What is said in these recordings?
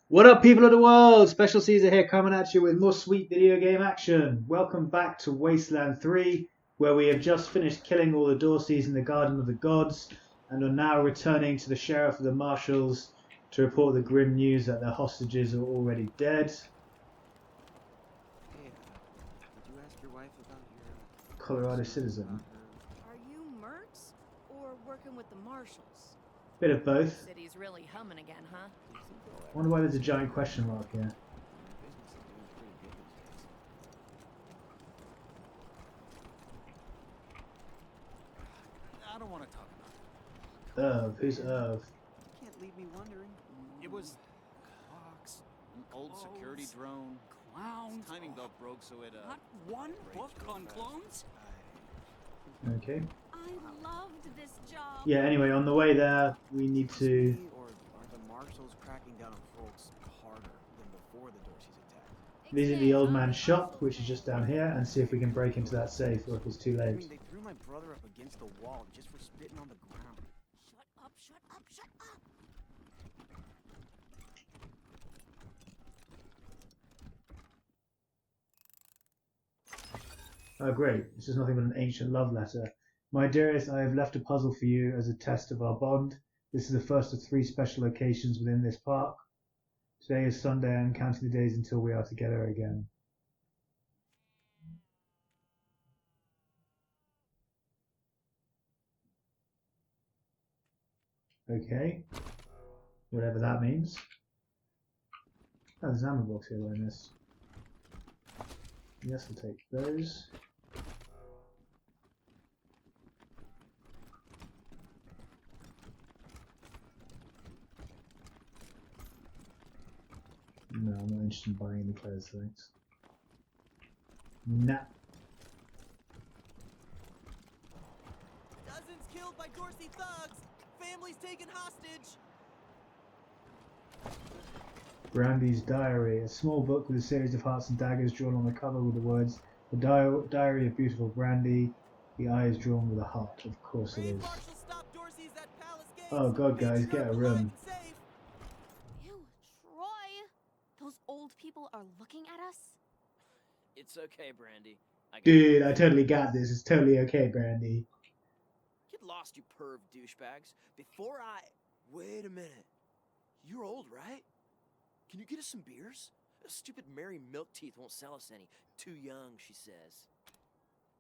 What up, people of the world? Special Caesar here, coming at you with more sweet video game action. Welcome back to Wasteland 3, where we have just finished killing all the Dorseys in the Garden of the Gods, and are now returning to the Sheriff of the Marshals to report the grim news that their hostages are already dead. Hey, did you ask your wife about your Colorado citizen. Are you mercs or working with the marshals? Bit of both. City's really humming again, huh? I wonder why there's a giant question mark here. I don't want to talk about it. Irv, who's Irv? You can't leave me wondering. It was Cox, an old security drone. Clowns. His timing belt broke, so it Not one book on clones? Okay. I loved this job. Yeah, anyway, on the way there, we need to... Or are the marshals cracking down on folks harder than before the Dorseys attacked? visit the old man's shop, which is just down here, and see if we can break into that safe, or if it's too I late. mean, they threw my brother up against the wall just for spitting on the ground. Shut up, shut up, shut up! Oh great, this is nothing but an ancient love letter. My dearest, I have left a puzzle for you as a test of our bond. This is the first of 3 special locations within this park. Today is Sunday, and counting the days until we are together again. Okay, whatever that means. Oh, there's an ammo box here like this. Yes, I'll take those. No, I'm not interested in buying any clothes, thanks. Nah. Dozens killed by Dorsey thugs. Families taken hostage. Brandy's Diary, a small book with a series of hearts and daggers drawn on the cover with the words, "The Diary of Beautiful Brandy." The eye is drawn with a heart. Of course it Brave is. marshals stopped Dorsey's at Palace Gates. Oh god, guys, Patriarch get a alive room. and safe. Ew, Troy! Those old people are looking at us? It's okay, Brandy. I got Dude, I totally got this. It's totally okay, Brandy. Get lost, you perv douchebags. Before I... Wait a minute. You're old, right? Can you get us some beers? Stupid Mary Milkteeth won't sell us any. Too young, she says.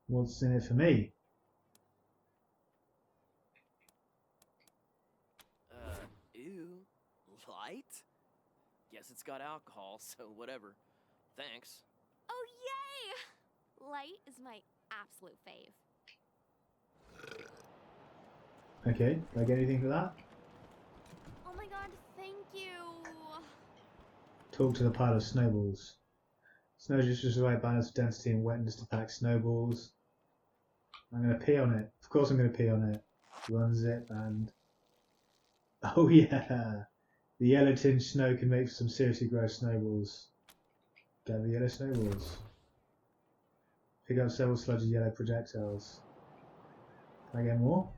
What's in it for me? Ew. Light? Guess it's got alcohol, so whatever. Thanks. Oh, yay! Light is my absolute fave. Okay, do I get anything for that? Oh my god, thank you! Talk to the pile of snowballs. Snow just the right balance of density and wetness to pack snowballs. I'm going to pee on it. Of course I'm going to pee on it. Unzip and... Oh yeah! The yellow tinged snow can make for some seriously gross snowballs. Gather the yellow snowballs. Pick up several sludgy yellow projectiles. Can I get more?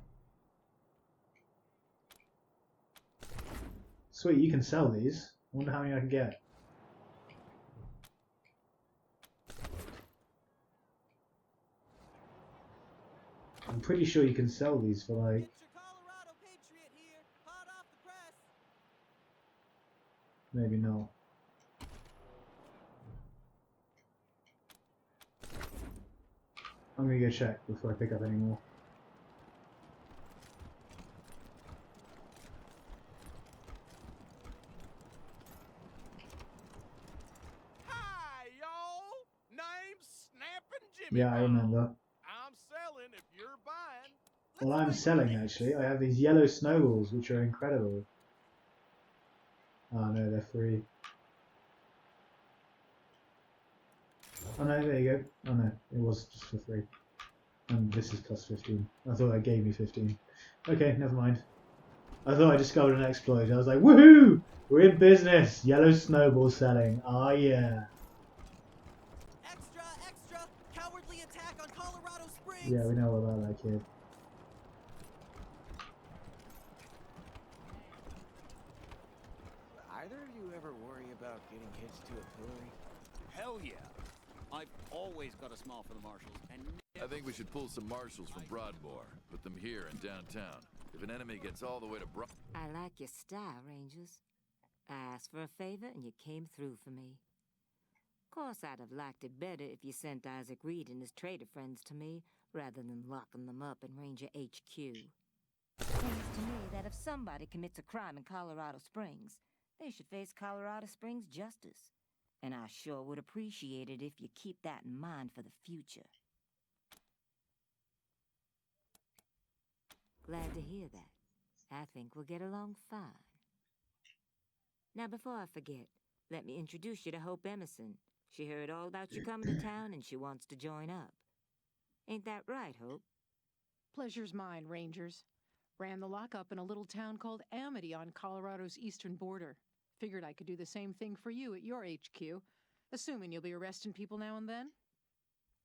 Sweet, you can sell these. I wonder how many I can get. I'm pretty sure you can sell these for like... It's your Colorado Patriot here, hot off the press. Maybe not. I'm gonna go check before I pick up any more. Hi, y'all. Name's Snappin' Jimmy. Yeah, I remember. I'm selling if you're buying. Well, I'm selling actually. I have these yellow snowballs, which are incredible. Oh no, they're free. Oh no, there you go. Oh no, it was just for free. And this is plus 15. I thought that gave me 15. Okay, never mind. I thought I discovered an exploit. I was like, woohoo! We're in business! Yellow snowball selling. Ah, yeah. Extra, extra. Cowardly attack on Colorado Springs. Yeah, we know all about that kid. Either of you ever worry about getting kids to a pillory? Hell yeah! I've always got a smile for the marshals, and I think we should pull some marshals from Broadmoor. Put them here in downtown. If an enemy gets all the way to I like your style, Rangers. I asked for a favor and you came through for me. Of course, I'd have liked it better if you sent Isaac Reed and his trader friends to me, rather than locking them up in Ranger HQ. Seems to me that if somebody commits a crime in Colorado Springs, they should face Colorado Springs justice. And I sure would appreciate it if you keep that in mind for the future. Glad to hear that. I think we'll get along fine. Now, before I forget, let me introduce you to Hope Emerson. She heard all about you coming to town and she wants to join up. Ain't that right, Hope? Pleasure's mine, Rangers. Ran the lockup in a little town called Amity on Colorado's eastern border. Figured I could do the same thing for you at your HQ, assuming you'll be arresting people now and then.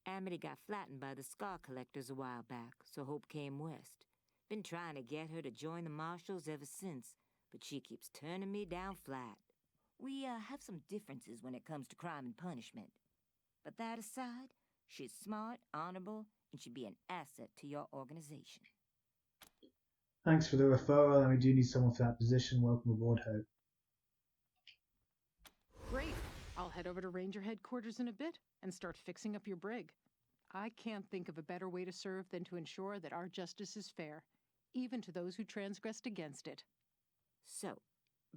Amity got flattened by the scar collectors a while back, so Hope came west. Been trying to get her to join the marshals ever since, but she keeps turning me down flat. We have some differences when it comes to crime and punishment. But that aside, she's smart, honorable, and should be an asset to your organization. Thanks for the referral, and we do need someone for that position. Welcome aboard, Hope. Great. I'll head over to Ranger headquarters in a bit and start fixing up your brig. I can't think of a better way to serve than to ensure that our justice is fair, even to those who transgressed against it. So,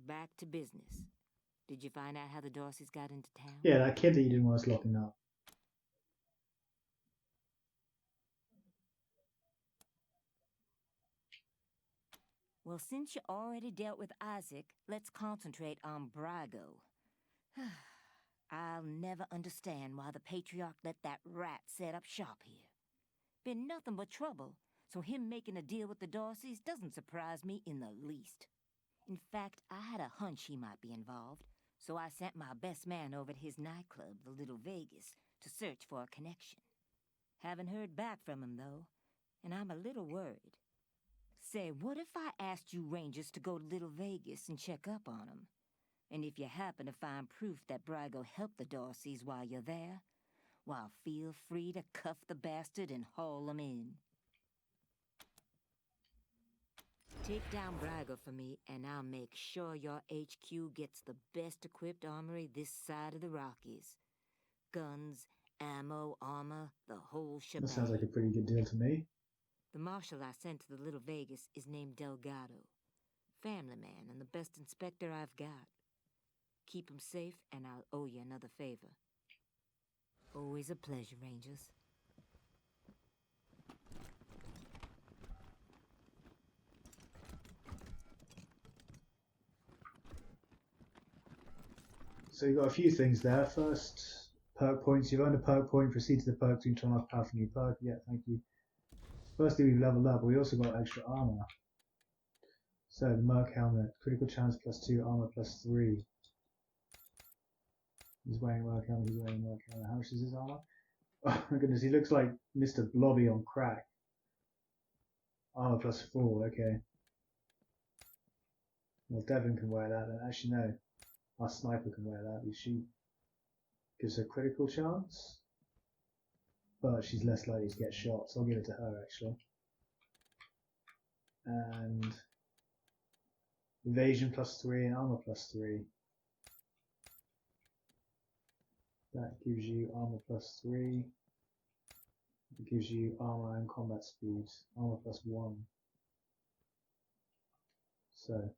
back to business. Did you find out how the Dorseys got into town? Yeah, that kid that you didn't want us locking up. Well, since you already dealt with Isaac, let's concentrate on Brago. I'll never understand why the Patriarch let that rat set up shop here. Been nothing but trouble, so him making a deal with the Dorseys doesn't surprise me in the least. In fact, I had a hunch he might be involved, so I sent my best man over to his nightclub, the Little Vegas, to search for a connection. Haven't heard back from him, though, and I'm a little worried. Say, what if I asked you Rangers to go to Little Vegas and check up on him? And if you happen to find proof that Brago helped the Dorseys while you're there, well, feel free to cuff the bastard and haul him in. Take down Brago for me, and I'll make sure your HQ gets the best equipped armory this side of the Rockies. Guns, ammo, armor, the whole shebang. That sounds like a pretty good deal to me. The marshal I sent to the Little Vegas is named Delgado. Family man and the best inspector I've got. Keep him safe, and I'll owe you another favor. Always a pleasure, Rangers. So you've got a few things there. First, perk points. You've earned a perk point. Proceed to the perk to turn off powerful new perk. Yeah, thank you. Firstly, we've leveled up, but we also got extra armor. So the Merc helmet, critical chance +2, armor +3. He's wearing Merc helmet. He's wearing Merc helmet. How much is his armor? Oh my goodness, he looks like Mr. Blobby on crack. Armor +4. Okay. Well, Devon can wear that. And actually, no. Our sniper can wear that. She gives her critical chance, but she's less likely to get shot, so I'll give it to her actually. And evasion +3 and armor +3. That gives you armor +3. It gives you armor and combat speed. Armor +1. So.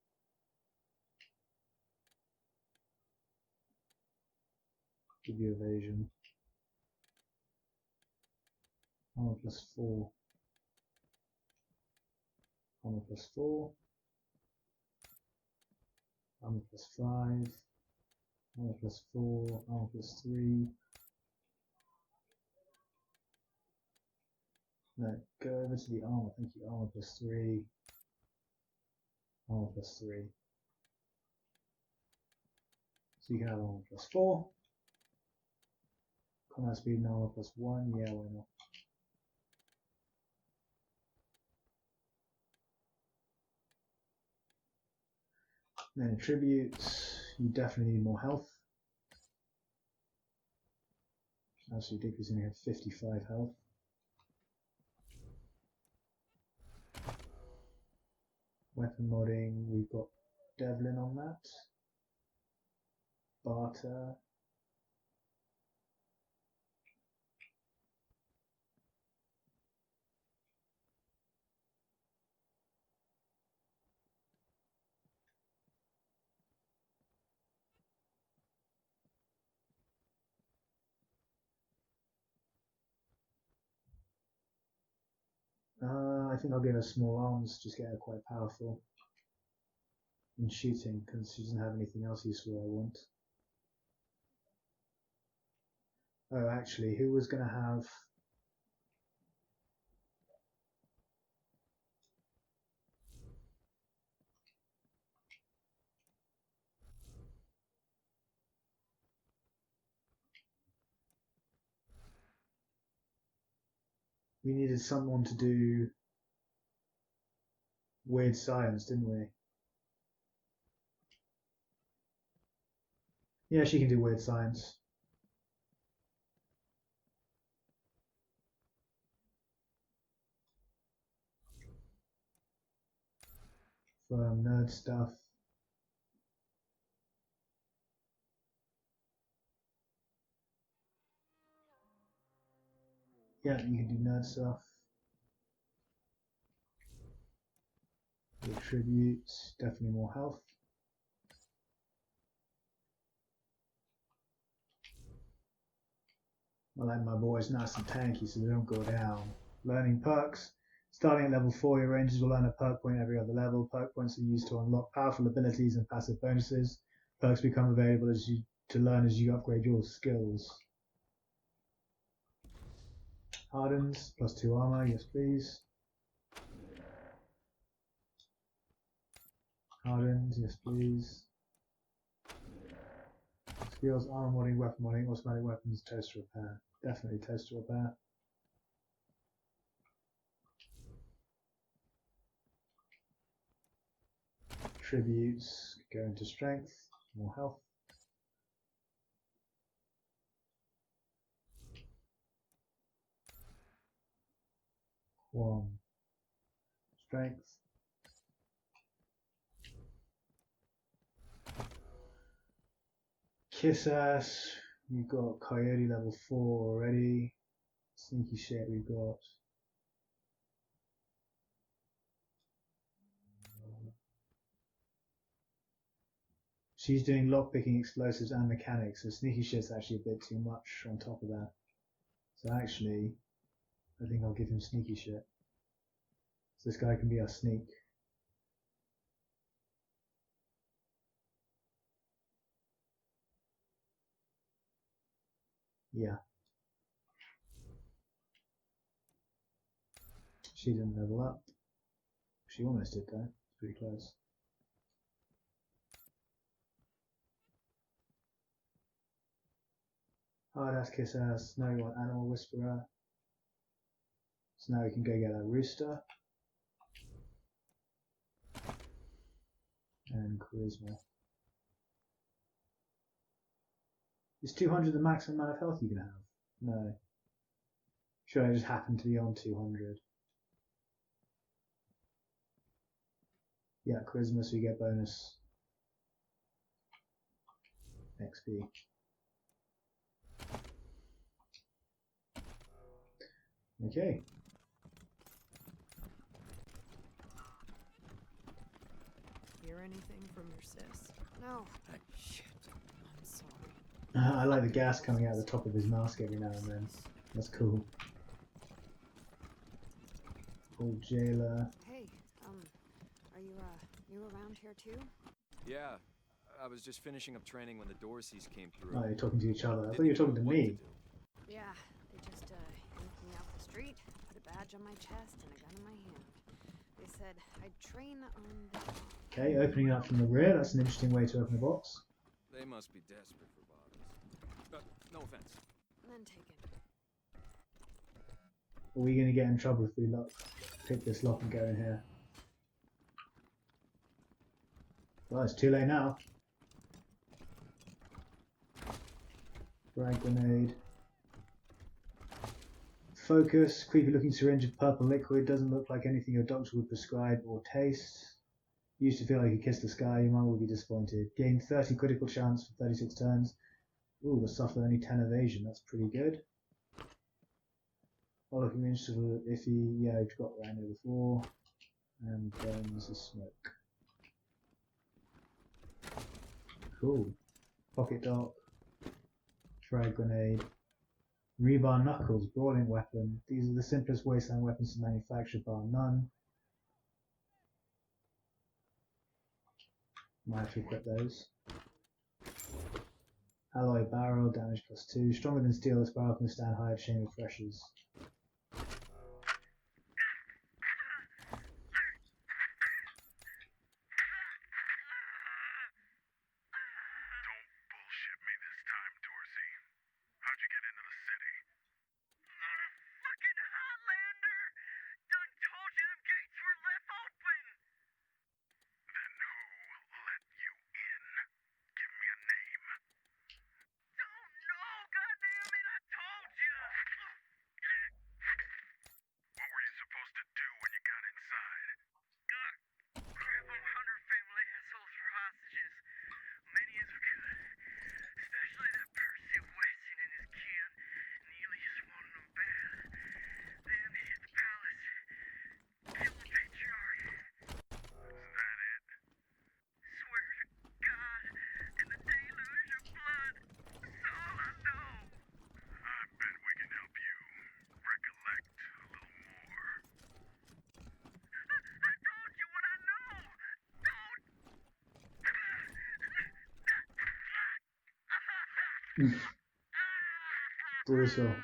Give you evasion. Armor +4. Armor +4. Armor +5. Armor +4. Armor +3. No, go over to the armor. Thank you. Armor +3. Armor +3. So you can have armor +4. Combat speed and armor +1. Yeah, why not? Then attributes. You definitely need more health. Absolutely ridiculous, only have 55 health. Weapon modding, we've got Devlin on that. Barter. I think I'll give her small arms, just get her quite powerful in shooting, because she doesn't have anything else useful I want. Oh, actually, who was going to have... We needed someone to do weird science, didn't we? Yeah, she can do weird science. For nerd stuff. Yeah, you can do nerd stuff. Attributes, definitely more health. I like my boys nice and tanky so they don't go down. Learning perks. Starting at level 4, your rangers will earn a perk point every other level. Perk points are used to unlock powerful abilities and passive bonuses. Perks become available to learn as you upgrade your skills. Hardens, +2 armor, yes please. Hardens, yes please. Skills, armor modding, weapon modding, automatic weapons, toaster repair. Definitely toaster repair. Tributes, go into strength, more health. One. Strength. Kiss ass, we've got Coyote level 4 already. Sneaky shit we've got. She's doing lockpicking, explosives and mechanics, so sneaky shit's actually a bit too much on top of that. So actually, I think I'll give him sneaky shit. So this guy can be our sneak. Yeah. She didn't level up. She almost did though. Pretty close. Hard ass, kiss ass. Now we want animal whisperer. So now we can go get a rooster. And charisma. Is 200 the maximum amount of health you can have? No. Sure, I just happen to be on 200. Yeah, charisma, so you get bonus XP. Okay. Hear anything from your sis? No. Shit. I'm sorry. I like the gas coming out of the top of his mask every now and then. That's cool. Old jailer. Hey, are you new around here too? Yeah, I was just finishing up training when the Dorseys came through. Oh, you're talking to each other. I thought you were talking to me. Yeah, they just yanked me off the street, put a badge on my chest and a gun in my hand. They said I'd train on the... Okay, opening up from the rear. That's an interesting way to open a box. They must be desperate for bodies. No offense. and then take it. Are we going to get in trouble if we pick this lock and go in here? Well, it's too late now. Frag grenade. Focus, creepy looking syringe of purple liquid, doesn't look like anything your doctor would prescribe or taste. Used to feel like you kissed the sky, your mind would be disappointed. Gain 30 critical chance for 36 turns. Ooh, will suffer only 10 evasion, that's pretty good. All looking interested a little iffy, yeah, we've got around it before. And burns the smoke. Cool. Pocket dock. Frag grenade. Rebar knuckles, brawling weapon. These are the simplest wasteland weapons to manufacture, bar none. Might have to equip those. Alloy barrel, damage +2. Stronger than steel, this barrel can withstand higher chain refreshers. Brutal.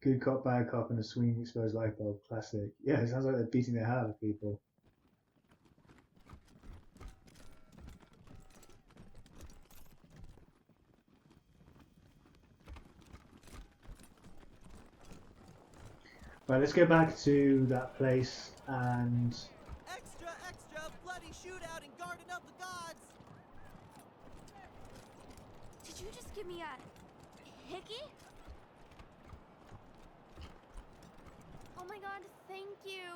Good cop, bad cop, and a swinging exposed light bulb. Classic. Yeah, it sounds like they're beating the hell out of people. Right, let's go back to that place and... Extra, extra, bloody shootout in Garden of the Gods! Did you just give me a hickey? Oh my god, thank you.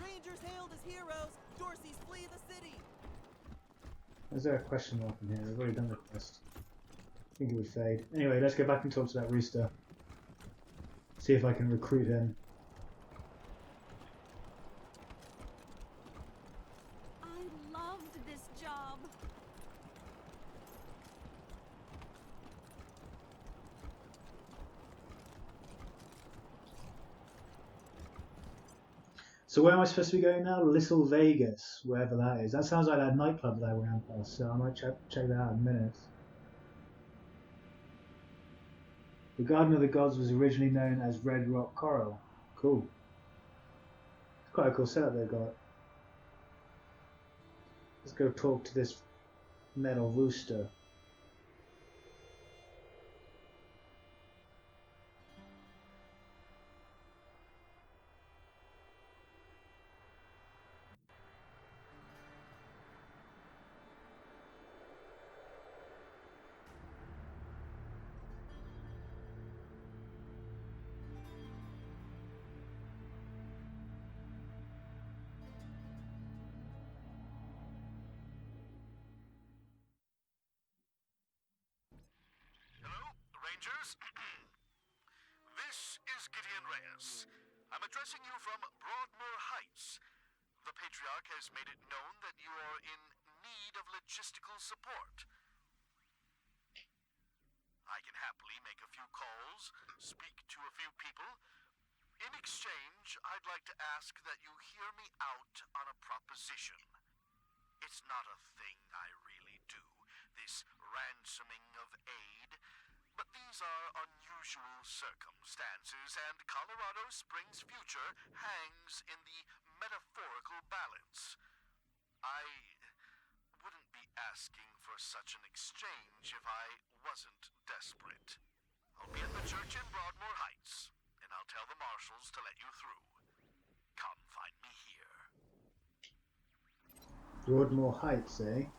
Rangers hailed as heroes, Dorsey's flee the city. Is there a question mark in here? I've already done the quest. I think it would fade. Anyway, let's go back and talk to that rooster. See if I can recruit him. I loved this job. So where am I supposed to be going now? Little Vegas, wherever that is. That sounds like that nightclub that I ran past, so I might check that out in a minute. The Garden of the Gods was originally known as Red Rock Coral. Cool. It's quite a cool setup they've got. Let's go talk to this metal rooster. Rangers. This is Gideon Reyes. I'm addressing you from Broadmoor Heights. The Patriarch has made it known that you are in need of logistical support. I can happily make a few calls, speak to a few people. In exchange, I'd like to ask that you hear me out on a proposition. It's not a thing I really do, this ransoming of aid. But these are unusual circumstances, and Colorado Springs' future hangs in the metaphorical balance. I wouldn't be asking for such an exchange if I wasn't desperate. I'll be at the church in Broadmoor Heights, and I'll tell the marshals to let you through. Come find me here. Broadmoor Heights, eh?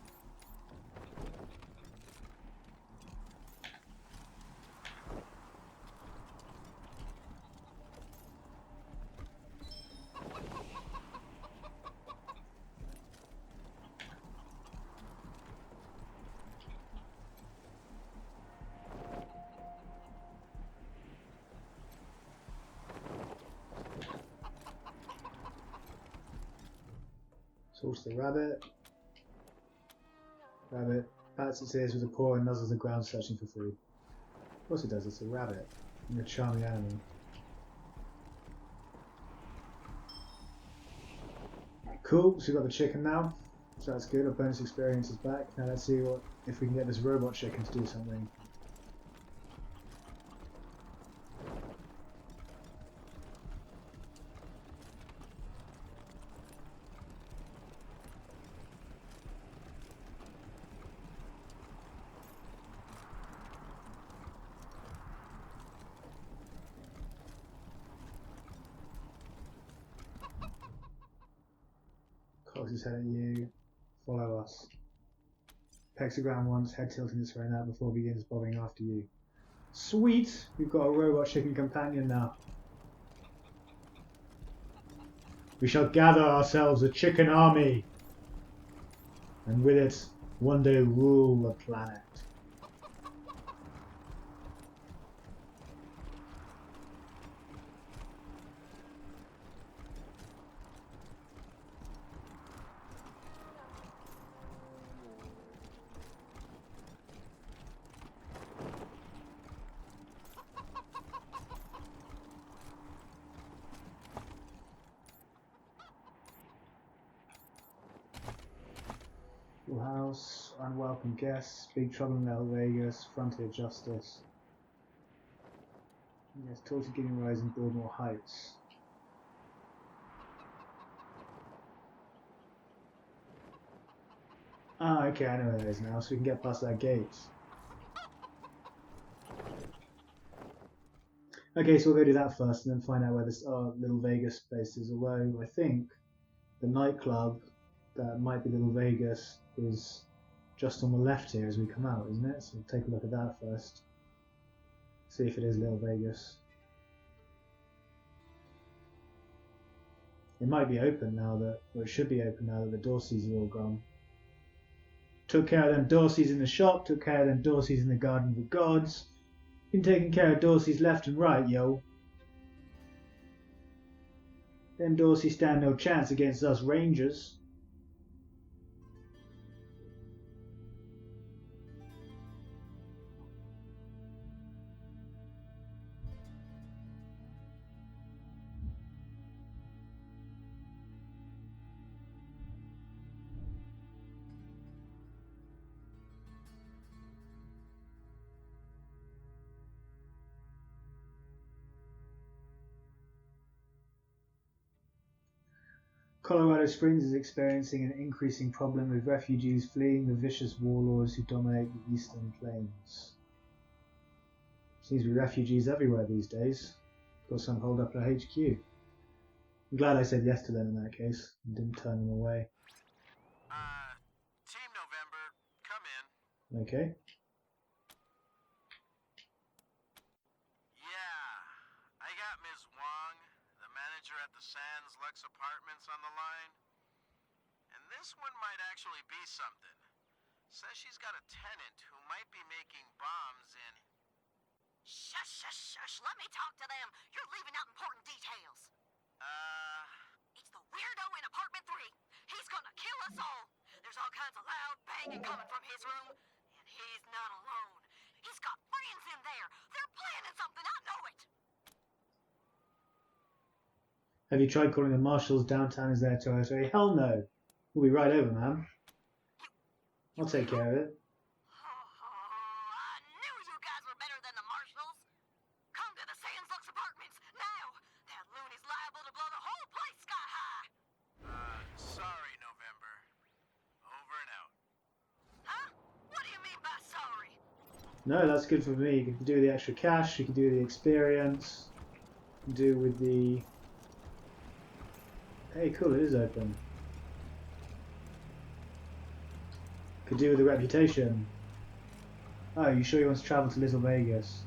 Talk to the rabbit. Rabbit pats its ears with a paw and nuzzles the ground searching for food. Of course it does, it's a rabbit. And a charming animal. Cool, so we've got the chicken now. So that's good, our bonus experience is back. Now let's see if we can get this robot chicken to do something. Cocks his head at you. Follow us. Pecks the ground once, head tilting its way out before it begins bobbing after you. Sweet! We've got a robot chicken companion now. We shall gather ourselves a chicken army, and with it, one day rule the planet. Full house, unwelcome guests, big trouble in Las Vegas, frontier justice. Yes, talk to giving rise and build more heights. Ah, okay, I know where it is now, so we can get past that gate. Okay, so we'll go do that first and then find out where this Little Vegas place is. Although I think the nightclub that might be Little Vegas is just on the left here as we come out, isn't it? So we'll take a look at that first. See if it is Little Vegas. It might be open now that, or it should be open now that the Dorseys are all gone. Took care of them Dorseys in the shop, took care of them Dorseys in the Garden of the Gods. Been taking care of Dorseys left and right, yo. Them Dorseys stand no chance against us Rangers. Colorado Springs is experiencing an increasing problem with refugees fleeing the vicious warlords who dominate the eastern plains. Seems to be refugees everywhere these days. Got some holed up at HQ. I'm glad I said yes to them in that case and didn't turn them away. Team November, come in. Okay. Yeah, I got Ms. Wong, the manager at the Sands Luxe Appartments on the line. And this one might actually be something. Says she's got a tenant who might be making bombs in... Shush, shush, shush. Let me talk to them. You're leaving out important details. It's the weirdo in apartment 3. He's gonna kill us all. There's all kinds of loud banging coming from his room. And he's not alone. He's got friends in there. They're planning something. I know it. Have you tried calling the marshals? Downtown is their territory. Hell no. We'll be right over, ma'am. I'll take care of it. I knew you guys were better than the marshals. Come to the Sands Luxe Apartments now. That loony's liable to blow the whole place sky high. Sorry, November. Over and out. Huh? What do you mean by sorry? No, that's good for me. You can do the extra cash, you can do the experience, you can do with the... Hey, cool, it is open. Could do with the reputation. Oh, you sure you want to travel to Little Vegas?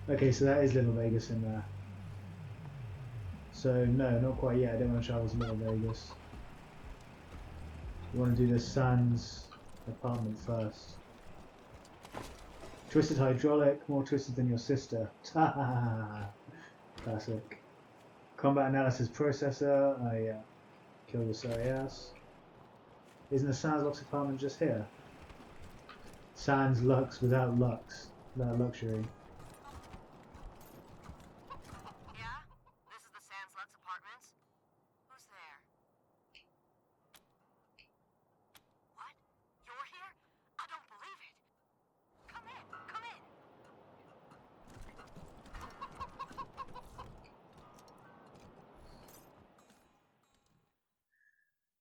Okay, so that is Little Vegas in there. So, no, not quite yet. I don't want to travel to Little Vegas. We want to do the Sands apartment first. Twisted hydraulic, more twisted than your sister. Classic. Combat analysis processor. Oh yeah. kill the sorry ass. Isn't the Sans Luxe apartment just here? Sans Luxe without Luxe. Without luxury. Yeah? This is the Sans Luxe Apartments? Who's there? What? You're here? I don't believe it. Come in, come in.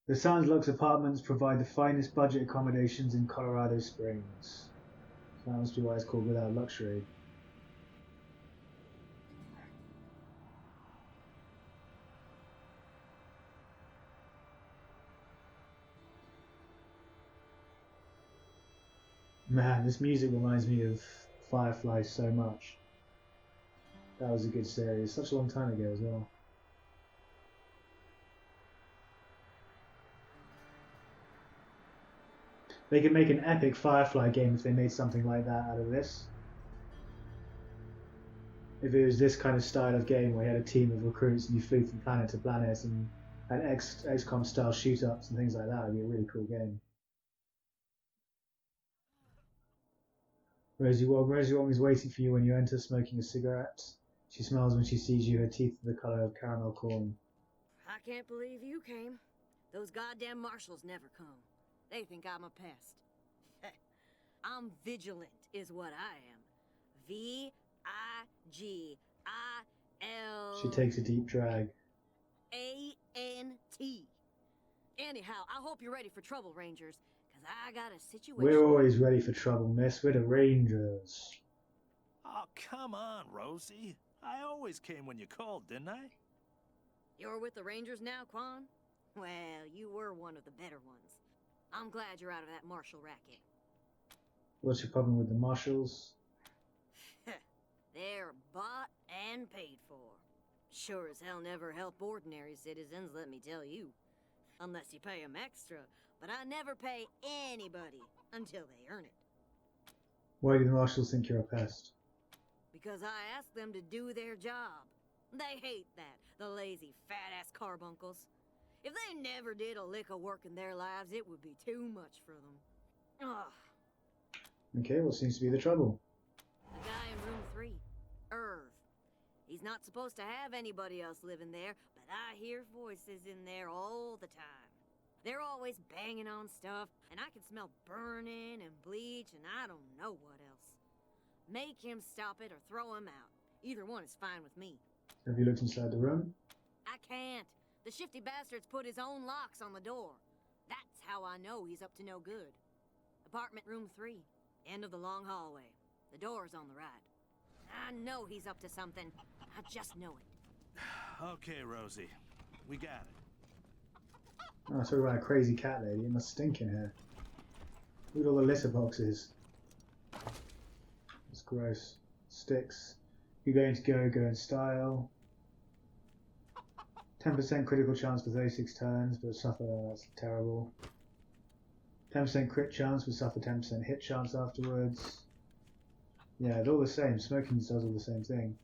The Sans Luxe apartments provide the finest budget accommodations in Colorado Springs. So that must be why it's called without luxury. Man, this music reminds me of Firefly so much. That was a good series, such a long time ago as well. They could make an epic Firefly game if they made something like that out of this. If it was this kind of style of game where you had a team of recruits and you flew from planet to planet and had XCOM style shoot-ups and things like that, it would be a really cool game. Rosie Wong is waiting for you when you enter, smoking a cigarette. She smiles when she sees you, her teeth are the colour of caramel corn. I can't believe you came. Those goddamn marshals never come. They think I'm a pest. I'm vigilant, is what I am. V-I-G-I-L... She takes a deep drag. A-N-T. Anyhow, I hope you're ready for trouble, Rangers, because I got a situation... We're always ready for trouble, miss. We're the Rangers. Oh, come on, Rosie. I always came when you called, didn't I? You're with the Rangers now, Quan? Well, you were one of the better ones. I'm glad you're out of that marshal racket. What's your problem with the marshals? They're bought and paid for. Sure as hell never help ordinary citizens, let me tell you. Unless you pay them extra, but I never pay anybody until they earn it. Why do the marshals think you're a pest? Because I ask them to do their job. They hate that, the lazy, fat-ass carbuncles. If they never did a lick of work in their lives, it would be too much for them. Ugh. Okay, what seems to be the trouble? The guy in room 3, Irv. He's not supposed to have anybody else living there, but I hear voices in there all the time. They're always banging on stuff, and I can smell burning and bleach, and I don't know what else. Make him stop it or throw him out. Either one is fine with me. Have you looked inside the room? I can't. The shifty bastard's put his own locks on the door. That's how I know he's up to no good. Apartment room 3, end of the long hallway. The door's on the right. I know he's up to something. I just know it. Okay, Rosie. We got it. Oh, I talk about a crazy cat lady. It must stink in here. Look at all the litter boxes. It's gross. Sticks. You're going to go in style. 10% critical chance for 36 turns, but suffer, that's terrible. 10% crit chance, but suffer 10% hit chance afterwards. Yeah, they're all the same. Smoking does all the same thing.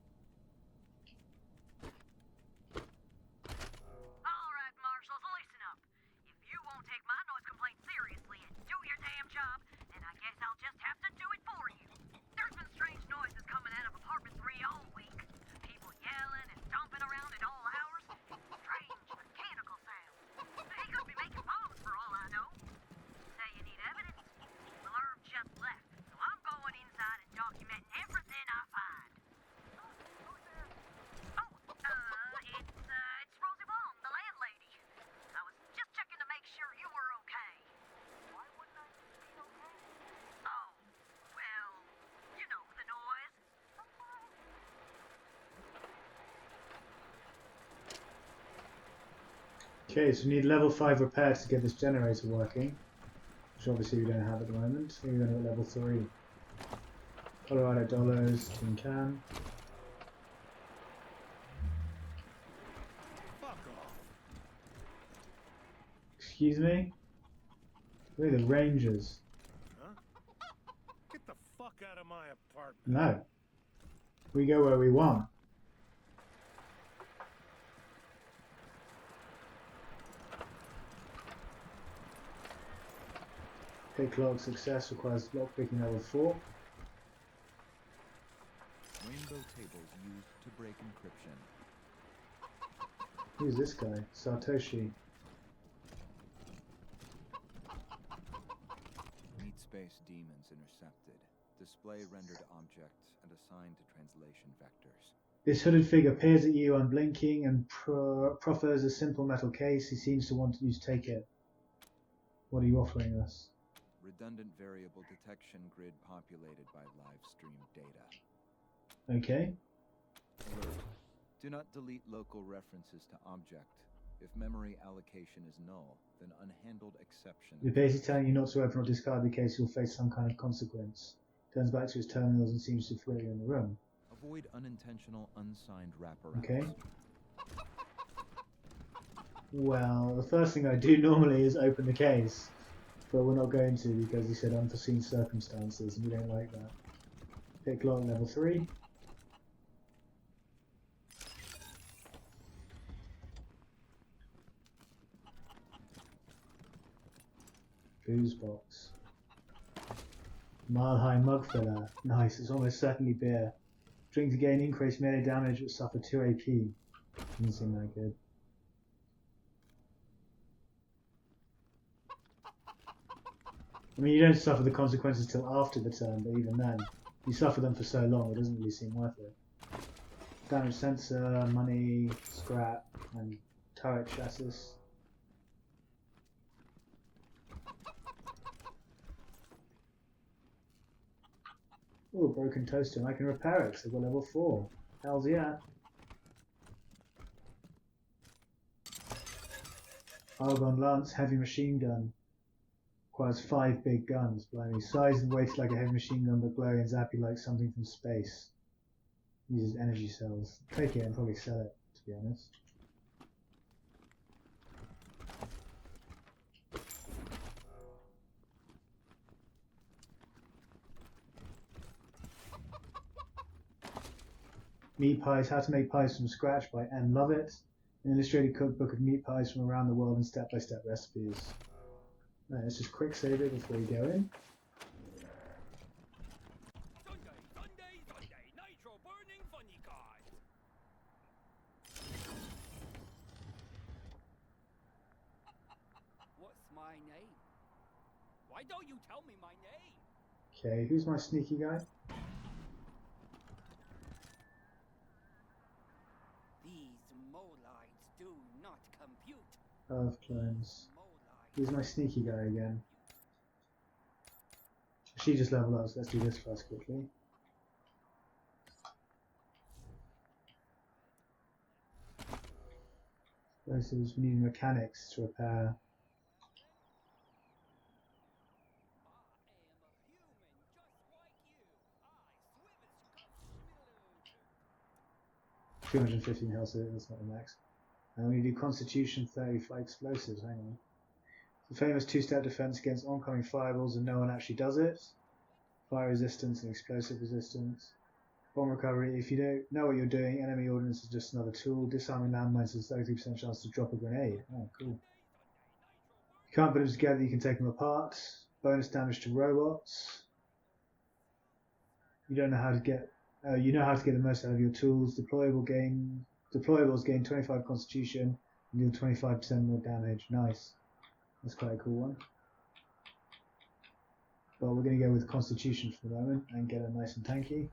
Alright, marshals, listen up. If you won't take my noise complaint seriously and do your damn job, then I guess I'll just have to do it for you. There's been strange noises coming out of apartment 3 all week. People yelling and stomping around at all hours. Strange mechanical sounds. He could be making bombs for all I know. Say you need evidence? Well, Irv just left, so I'm going inside and documenting everything I find. Who's there? Oh, it's Rosie Wong, the landlady. I was just checking to make sure you were okay. Why wouldn't I be okay? Oh, well, you know, the noise. Okay, so we need level 5 repairs to get this generator working. Which obviously we don't have at the moment. We're going to level 3. Colorado dollars, tin can. Fuck off. Excuse me? We're the Rangers. Huh? Get the fuck out of my apartment. No. We go where we want. Pick lock success requires lockpicking level 4. Rainbow tables used to break encryption. Who's this guy? Satoshi. Meat space demons intercepted. Display rendered objects and assigned to translation vectors. This hooded figure peers at you unblinking and proffers a simple metal case. He seems to want you to take it. What are you offering us? Redundant variable detection grid populated by live stream data. Okay. Alert. Do not delete local references to object. If memory allocation is null, then unhandled exception. We're basically telling you not to open or discard the case. You'll face some kind of consequence. Turns back to his terminals and seems to flee in the room. Avoid unintentional unsigned wraparounds. Okay. Well, the first thing I do normally is open the case, but we're not going to because he said unforeseen circumstances and we don't like that. Pick lock level 3. Booze box. Mile high mug filler. Nice, it's almost certainly beer. Drink to gain increased melee damage but suffer 2 AP. Doesn't seem that good. I mean, you don't suffer the consequences till after the turn, but even then, you suffer them for so long, it doesn't really seem worth it. Damage sensor, money, scrap, and turret chassis. Oh, broken toaster, and I can repair it because I've got level 4. Hells yeah. Argon Lance, heavy machine gun. Requires 5 big guns, blimey. Size and weight like a heavy machine gun, but glowy and zappy like something from space. Uses energy cells. Take it and probably sell it, to be honest. Meat pies, how to make pies from scratch by N. Lovett. An illustrated cookbook of meat pies from around the world and step-by-step recipes. Right, let's just quick save it before we go in. Sunday, nitro burning funny cars. What's my name? Why don't you tell me my name? Okay, who's my sneaky guy? These molites do not compute. Earth clones. Who's my sneaky guy again? She just leveled up, so let's do this first quickly. First is we need mechanics to repair. $215 health, so that's not the max. And we do Constitution 30 for explosives, hang on. The famous two-step defense against oncoming fireballs, and no one actually does it. Fire resistance and explosive resistance. Bomb recovery, if you don't know what you're doing, enemy ordnance is just another tool. Disarming landmines has a 33% chance to drop a grenade. Oh, cool. You can't put them together, you can take them apart. Bonus damage to robots. You don't know how to get... you know how to get the most out of your tools. Deployables gain 25 constitution and deal 25% more damage. Nice. That's quite a cool one. But we're going to go with constitution for the moment and get her nice and tanky.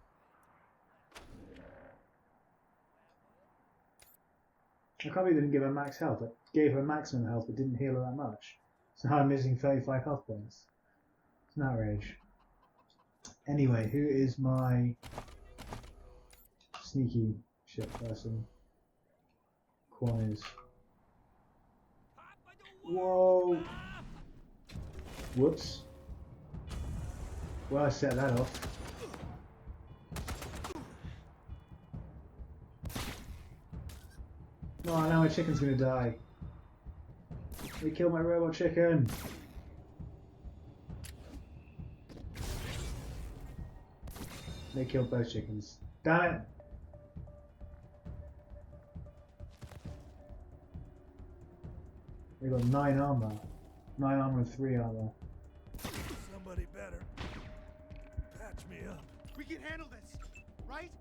I can't believe I didn't give her max health. I gave her maximum health but didn't heal her that much. So now I'm missing 35 health points. It's an outrage. Anyway, who is my sneaky shit person? Quan is. Whoa! Whoops. Well, I set that off. Oh, now my chicken's gonna die. They killed my robot chicken! They killed both chickens. Damn it! They got 9 armor. 9 armor and 3 armor. anybody better. Patch me up. We can handle this, right?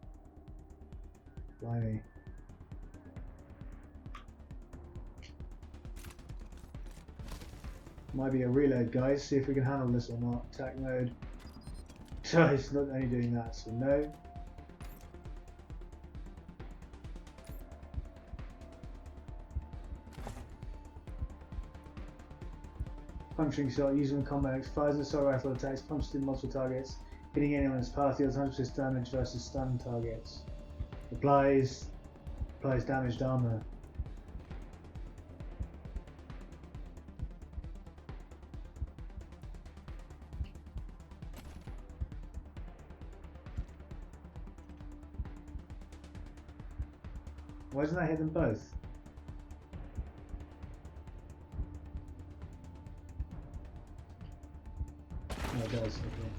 Blimey. Might be a reload, guys. See if we can handle this or not. Attack mode. It's not only doing that, so no. Puncturing shot, using the combat, fires assault rifle attacks, punches through multiple targets, hitting anyone in its path, deals 100% damage versus stun targets. Applies damaged armor. Why doesn't that hit them both? Oh, it does, okay.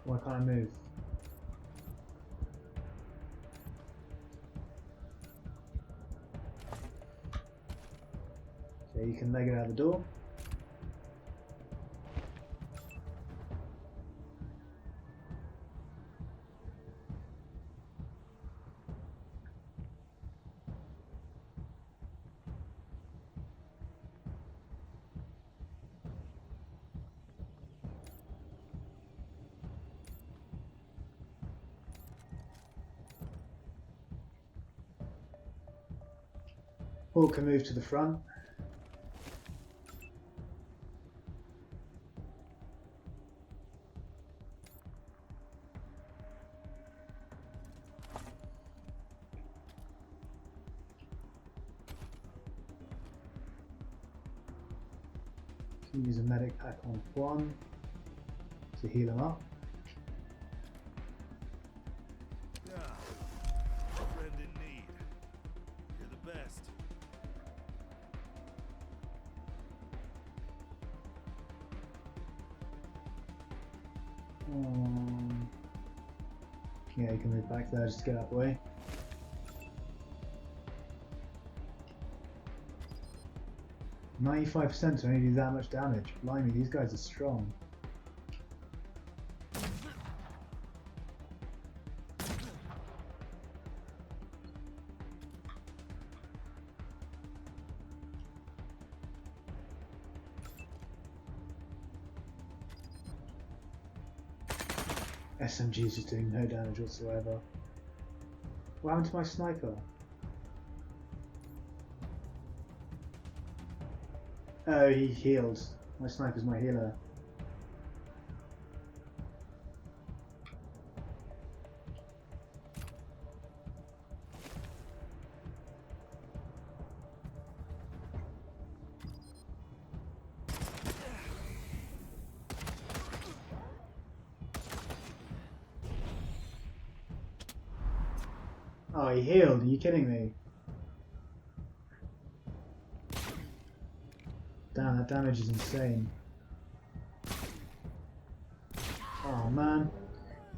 Why can't I move? Okay, you can leg it out the door. Hawk can move to the front. Can use a medic pack on Juan to heal him up. Friend in need. You're the best. Yeah, you can move back there just to get out of the way. %95% to only do that much damage. Blimey, these guys are strong. SMG is just doing no damage whatsoever. What happened to my sniper? Oh, he healed. My sniper's my healer. Oh, he healed. Are you kidding me? Damn, that damage is insane. Oh man.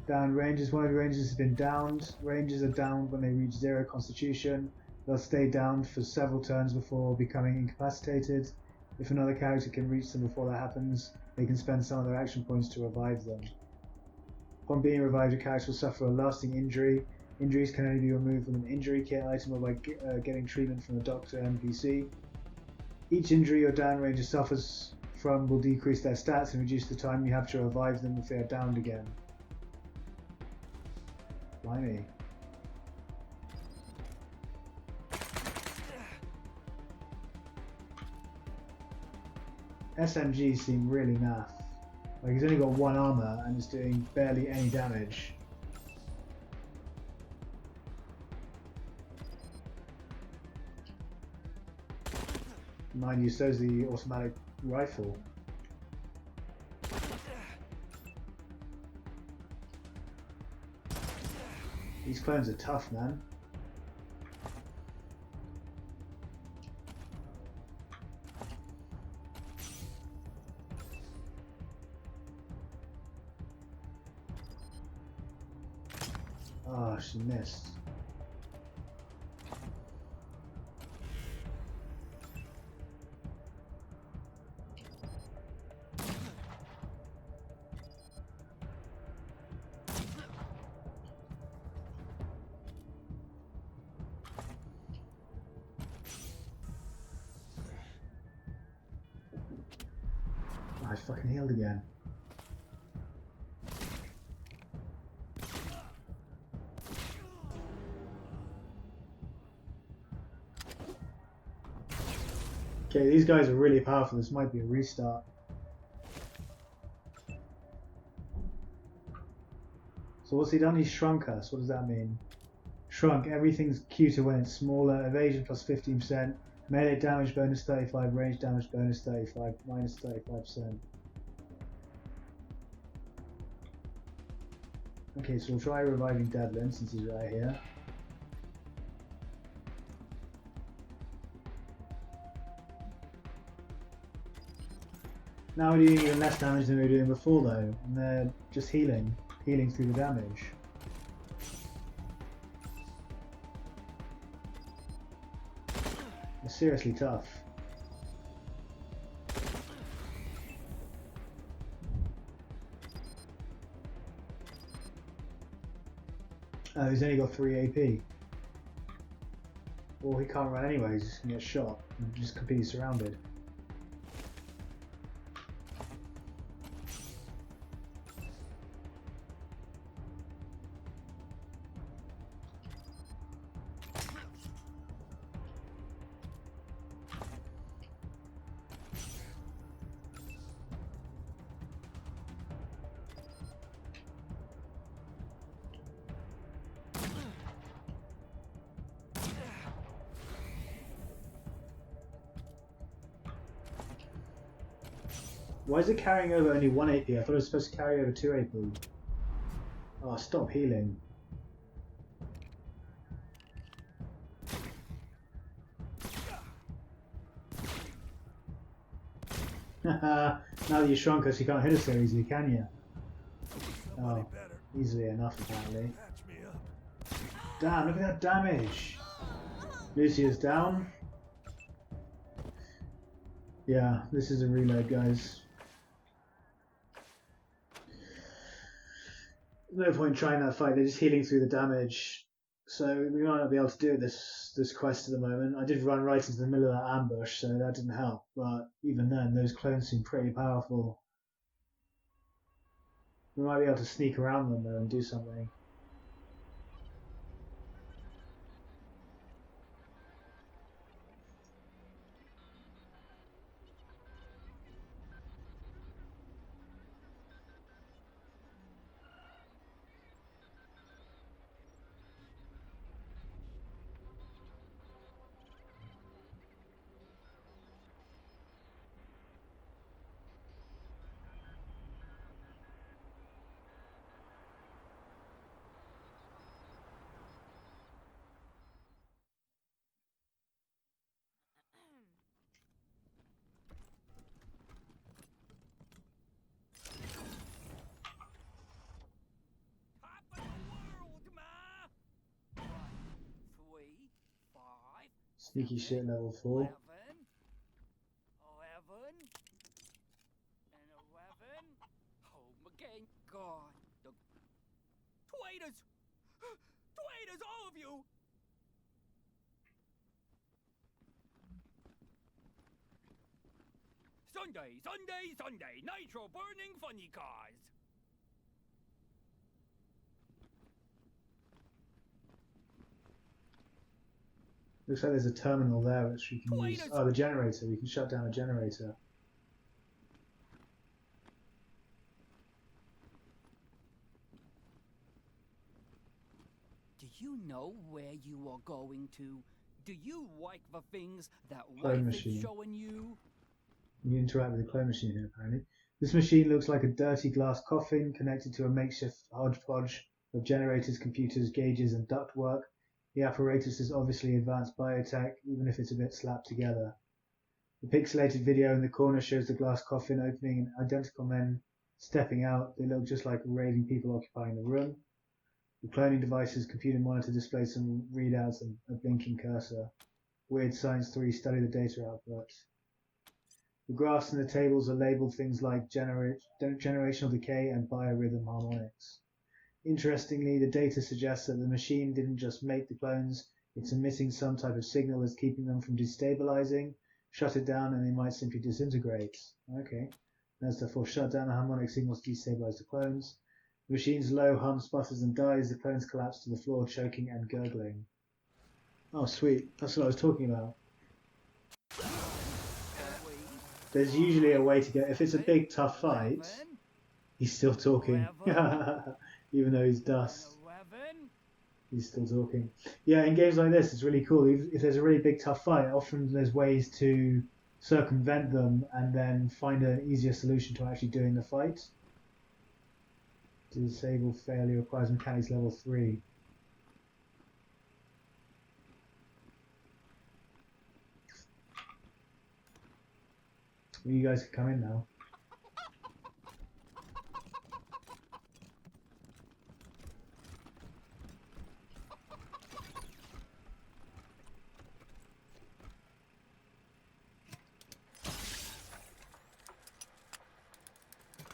Down Rangers. One of the Rangers has been downed. Rangers are downed when they reach 0 constitution. They'll stay downed for several turns before becoming incapacitated. If another character can reach them before that happens, they can spend some of their action points to revive them. Upon being revived, a character will suffer a lasting injury. Injuries can only be removed with an injury kit item or by getting treatment from a doctor NPC. Each injury your down ranger suffers from will decrease their stats and reduce the time you have to revive them if they are downed again. Blimey. SMGs seem really naff. Like, he's only got 1 armor and is doing barely any damage. Mind you, so's the automatic rifle. These clones are tough, man. Oh, she missed. fucking healed again. Okay, these guys are really powerful. This might be a restart. So what's he done? He's shrunk us. What does that mean? Shrunk. Everything's cuter when it's smaller. Evasion plus 15%. Melee damage bonus 35. Range damage bonus 35. Minus 35%. Okay, so we'll try reviving Devlin since he's right here. Now we're doing even less damage than we were doing before though, and they're just healing through the damage. They're seriously tough. Oh, he's only got 3 AP. Well, he can't run anyway, he's just gonna get shot and just completely surrounded. Why is it carrying over only 1 AP? I thought it was supposed to carry over 2 AP. Oh, stop healing. Now that you shrunk us, you can't hit us so easily, can you? Oh, easily enough apparently. Damn, look at that damage! Lucia's down. Yeah, this is a reload, guys. No point trying that fight, they're just healing through the damage. So we might not be able to do this quest at the moment. I did run right into the middle of that ambush, so that didn't help. But even then, those clones seem pretty powerful. We might be able to sneak around them though and do something. Sneaky shit level 4. 11 and 11. Home again. God. The traitors! Traitors, all of you! Sunday. Nitro burning funny cars. Looks like there's a terminal there which we can use. Oh, the generator. We can shut down a generator. Do you know where you are going to? Do you like the things that Clone life is machine. showing you? You interact with the clone machine here, apparently. This machine looks like a dirty glass coffin connected to a makeshift hodgepodge of generators, computers, gauges, and ductwork. The apparatus is obviously advanced biotech, even if it's a bit slapped together. The pixelated video in the corner shows the glass coffin opening and identical men stepping out. They look just like raving people occupying the room. The cloning device's computer monitor displays some readouts and a blinking cursor. Weird Science 3 study the data output. The graphs and the tables are labeled things like generational decay and biorhythm harmonics. Interestingly, the data suggests that the machine didn't just make the clones, it's emitting some type of signal that's keeping them from destabilizing. Shut it down and they might simply disintegrate. Okay. As therefore shut down the harmonic signals to destabilize the clones. The machine's low hum sputters and dies. The clones collapse to the floor, choking and gurgling. Oh, sweet. That's what I was talking about. There's usually a way to get... If it's a big, tough fight, he's still talking. Even though he's dust. He's still talking. Yeah, in games like this, it's really cool. If there's a really big, tough fight, often there's ways to circumvent them and then find an easier solution to actually doing the fight. Disable failure requires mechanics level 3. Well, you guys can come in now.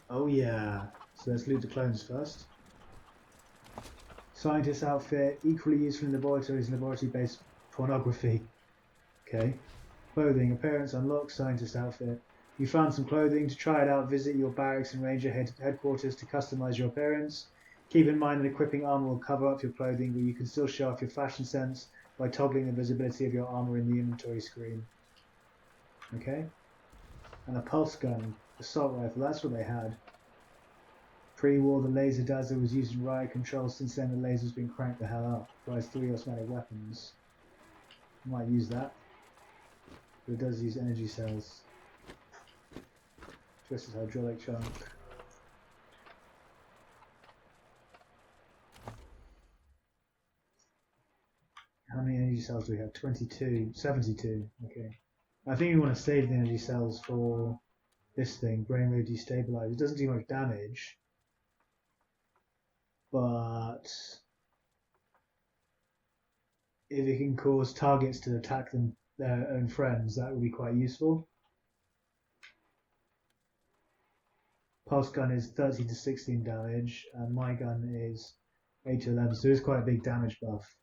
Oh yeah. So let's loot the clones first. Scientist outfit, equally useful in laboratories and laboratory-based pornography. Okay. Clothing, appearance unlocked, scientist outfit. You found some clothing. To try it out, visit your barracks and ranger headquarters to customize your appearance. Keep in mind that equipping armor will cover up your clothing, but you can still show off your fashion sense by toggling the visibility of your armor in the inventory screen. Okay. And a pulse gun, assault rifle, that's what they had. Pre-war, the laser dazzler was used in riot control. Since then, the laser's been cranked the hell up. Requires 3 automatic weapons. Might use that. But it does use energy cells. Twisted hydraulic chunk. How many energy cells do we have? 22. 72. Okay. I think we want to save the energy cells for this thing. Brainwave destabilize. It doesn't do much damage. But if it can cause targets to attack their own friends, that would be quite useful. Pulse gun is 30 to 16 damage, and my gun is 8 to 11, so it's quite a big damage buff.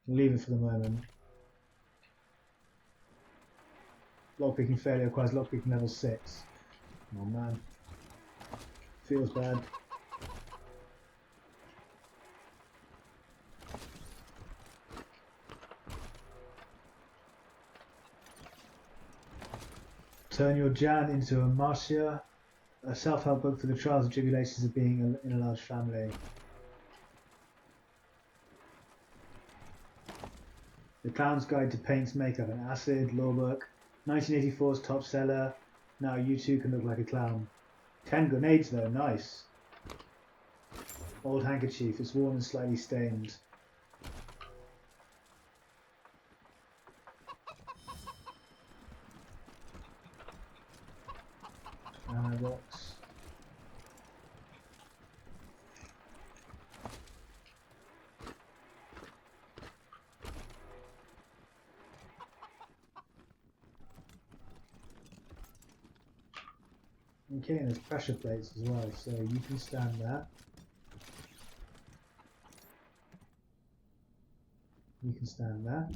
Leave it for the moment. Lockpicking failure requires lockpicking level 6. Oh man. Feels bad. Turn your Jan into a Marcia, a self-help book for the trials and tribulations of being in a large family. The Clown's Guide to Paints, Makeup and Acid, law book. 1984's top seller. Now you too can look like a clown. 10 grenades though, nice. Old handkerchief, it's worn and slightly stained. Ammo box. Okay, and there's pressure plates as well, so you can stand there. You can stand there.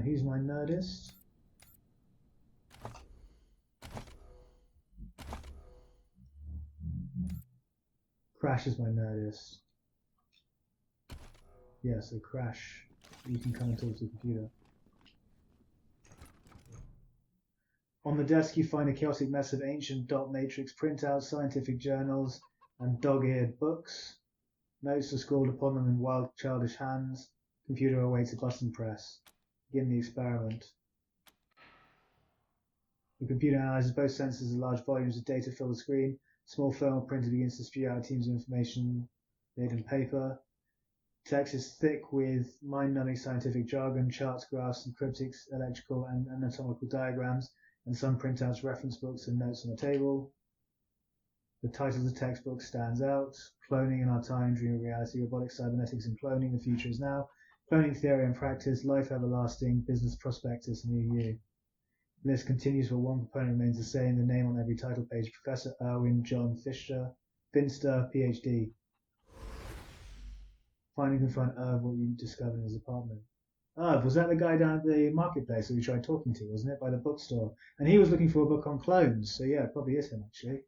Who's my nerdist? Crash is my nerdist. Yeah, so Crash, you can come and talk to the computer. On the desk you find a chaotic mess of ancient dot matrix printouts, scientific journals, and dog-eared books. Notes are scrawled upon them in wild, childish hands. Computer awaits a button press. Begin the experiment. The computer analyzes both sensors as large volumes of data fill the screen. Small thermal printer begins to spew out teams of information laid in paper. Text is thick with mind-numbing scientific jargon, charts, graphs, and cryptic electrical and anatomical diagrams, and some printouts, reference books, and notes on the table. The title of the textbook stands out. Cloning in our time, dream of reality, robotics, cybernetics, and cloning. The future is now. Cloning theory and practice, life everlasting, business prospectus, new you. The list continues where one component remains the same, the name on every title page, Professor Erwin John Finster, PhD. Find and confront Irv what you discovered in his apartment. Irv, was that the guy down at the marketplace that we tried talking to, wasn't it? By the bookstore. And he was looking for a book on clones, so yeah, it probably is him actually.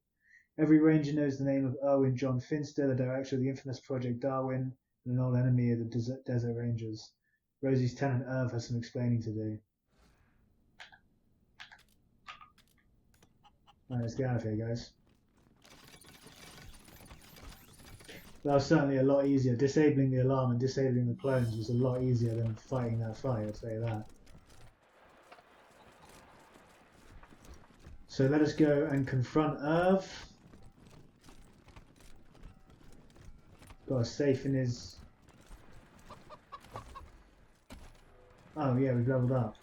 Every ranger knows the name of Erwin John Finster, the director of the infamous Project Darwin, and an old enemy of the Desert Rangers. Rosie's tenant Irv has some explaining to do. Alright, let's get out of here, guys. That was certainly a lot easier. Disabling the alarm and disabling the clones was a lot easier than fighting that fight, I'll tell you that. So let us go and confront Irv. Got a safe in his... Oh yeah, we've leveled up.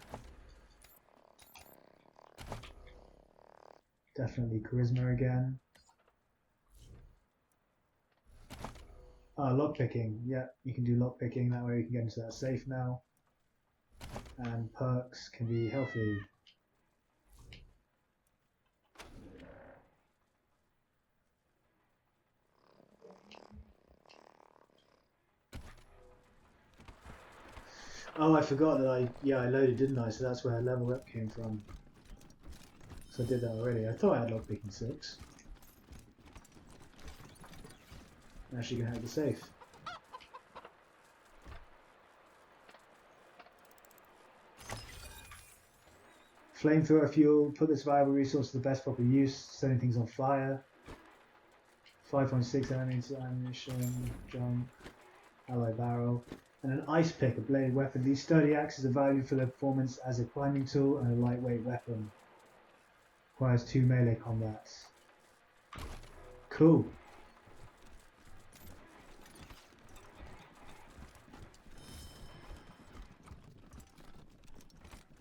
Definitely charisma again. Ah, lockpicking. Yeah, you can do lockpicking. That way you can get into that safe now. And perks can be healthy. Oh, I forgot that I loaded, didn't I? So that's where level up came from. So I did that already. I thought I had lockpicking 6. Now she can hack the safe. Flamethrower fuel, put the survival resource to the best proper use, setting things on fire. 5.6 ammunition, junk, alloy barrel. And an ice pick, a bladed weapon. These sturdy axes are valued for their performance as a climbing tool and a lightweight weapon. Requires 2 melee combats. Cool.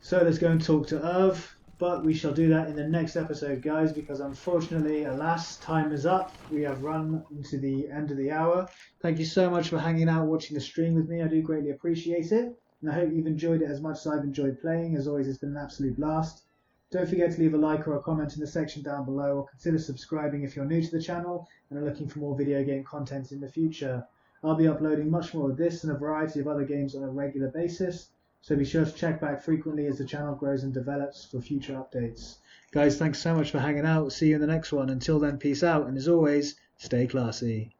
So let's go and talk to Irv, but we shall do that in the next episode, guys, because unfortunately, alas, time is up. We have run into the end of the hour. Thank you so much for hanging out, watching the stream with me. I do greatly appreciate it, and I hope you've enjoyed it as much as I've enjoyed playing. As always, it's been an absolute blast. Don't forget to leave a like or a comment in the section down below, or consider subscribing if you're new to the channel and are looking for more video game content in the future. I'll be uploading much more of this and a variety of other games on a regular basis. So be sure to check back frequently as the channel grows and develops for future updates. Guys, thanks so much for hanging out. See you in the next one. Until then, peace out. And as always, stay classy.